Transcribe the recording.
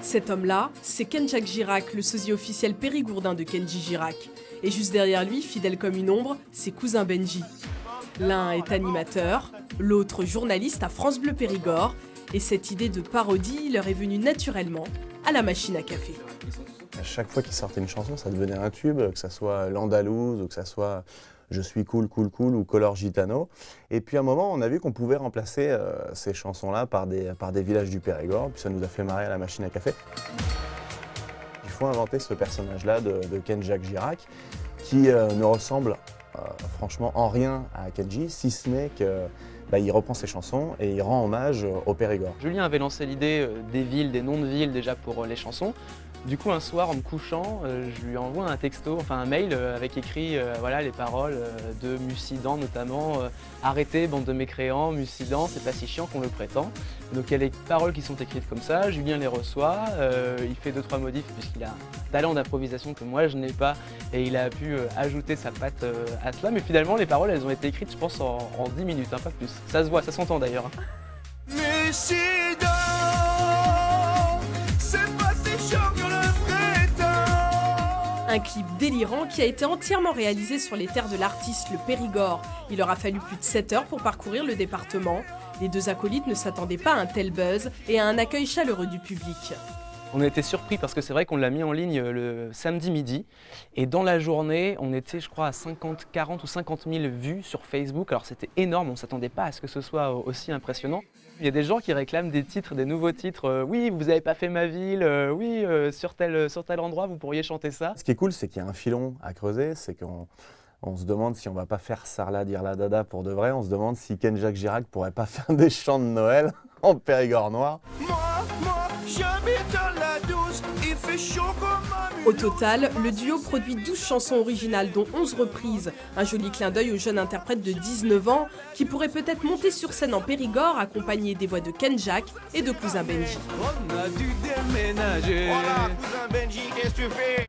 Cet homme-là, c'est Ken-Jacques Girac, le sosie officiel périgourdin de Kenji Girac. Et juste derrière lui, fidèle comme une ombre, ses cousins Benji. L'un est animateur, l'autre journaliste à France Bleu Périgord. Et cette idée de parodie leur est venue naturellement à la machine à café. À chaque fois qu'ils sortaient une chanson, ça devenait un tube, que ça soit l'Andalouse ou que ça soit Je suis cool, cool, cool ou Color Gitano. Et puis à un moment, on a vu qu'on pouvait remplacer ces chansons-là par des villages du Périgord, puis ça nous a fait marrer à la machine à café. Il faut inventer ce personnage-là de Ken-Jacques Girac qui ne ressemble franchement en rien à Kenji, si ce n'est qu'il reprend ses chansons et il rend hommage au Périgord. Julien avait lancé l'idée des villes, des noms de villes déjà pour les chansons. Du coup, un soir, en me couchant, je lui envoie un texto, enfin un mail avec écrit voilà, les paroles de Mussidan notamment. Arrêtez, bande de mécréants, Mussidan, c'est pas si chiant qu'on le prétend. Donc il y a les paroles qui sont écrites comme ça, Julien les reçoit, il fait 2-3 modifs puisqu'il a un talent d'improvisation que moi je n'ai pas et il a pu ajouter sa patte à cela. Mais finalement, les paroles, elles ont été écrites, je pense, en 10 minutes, hein, pas plus. Ça se voit, ça s'entend d'ailleurs. Mussidan, c'est pas si chiant qu'on le prétend. Un clip délirant qui a été entièrement réalisé sur les terres de l'artiste, le Périgord. Il leur a fallu plus de 7 heures pour parcourir le département. Les deux acolytes ne s'attendaient pas à un tel buzz et à un accueil chaleureux du public. On a été surpris parce que c'est vrai qu'on l'a mis en ligne le samedi midi et dans la journée, on était je crois à 40 ou 50 000 vues sur Facebook. Alors c'était énorme, on ne s'attendait pas à ce que ce soit aussi impressionnant. Il y a des gens qui réclament des titres, des nouveaux titres. Oui, vous n'avez pas fait ma ville, oui, sur tel endroit, vous pourriez chanter ça. Ce qui est cool, c'est qu'il y a un filon à creuser, c'est qu'on se demande si on va pas faire Sarla dire la dada pour de vrai, on se demande si Ken-Jacques Girac pourrait pas faire des chants de Noël en Périgord noir. Moi, j'habite à la douce, il fait chaud comme un Au total, le duo produit 12 chansons originales dont 11 reprises. Un joli clin d'œil au jeune interprète de 19 ans qui pourrait peut-être monter sur scène en Périgord accompagné des voix de Ken-Jacques et de cousin Benji. On a dû déménager. Voilà, cousin Benji, qu'est-ce que tu fais?